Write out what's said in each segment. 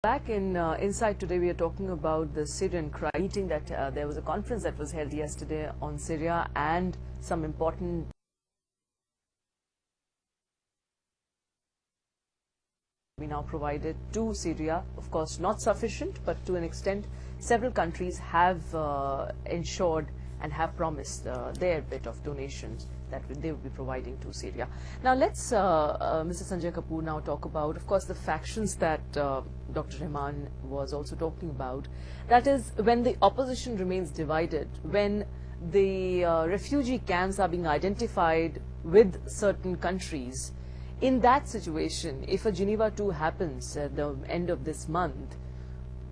Back in Inside today, we are talking about the Syrian crisis. Meeting that there was a conference that was held yesterday on Syria and some important we now provided to Syria. Of course, not sufficient, but to an extent, several countries have ensured and have promised their bit of donations that they will be providing to Syria. Now let's, Mr. Sanjay Kapoor, now talk about, of course, the factions that Dr. Rahman was also talking about. That is, when the opposition remains divided, when the refugee camps are being identified with certain countries, in that situation, if a Geneva 2 happens at the end of this month,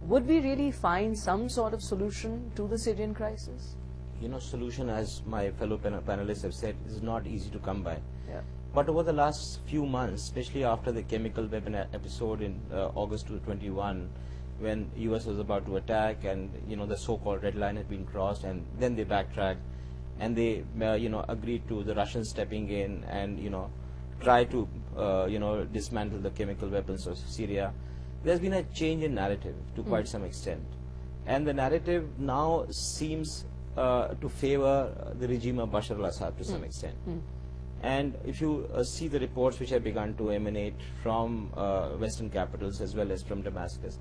would we really find some sort of solution to the Syrian crisis? You know, solution, as my fellow panelists have said, is not easy to come by. Yeah. But over the last few months, especially after the chemical weapon episode in August 2021, when US was about to attack and, you know, the so-called red line had been crossed, and then they backtracked and they, agreed to the Russians stepping in and, try to, dismantle the chemical weapons of Syria. There's been a change in narrative to quite some extent. And the narrative now seems to favor the regime of Bashar al-Assad to some extent. And if you see the reports which have begun to emanate from Western capitals as well as from Damascus,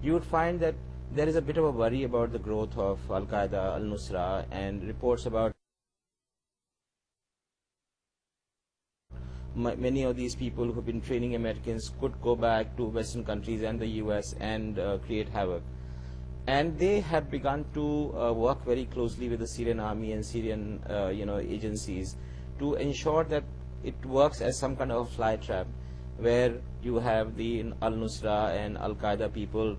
you would find that there is a bit of a worry about the growth of Al-Qaeda, Al-Nusra, and reports about many of these people who have been training Americans could go back to Western countries and the US and create havoc. And they have begun to work very closely with the Syrian army and Syrian agencies to ensure that it works as some kind of a fly trap, where you have the Al-Nusra and Al-Qaeda people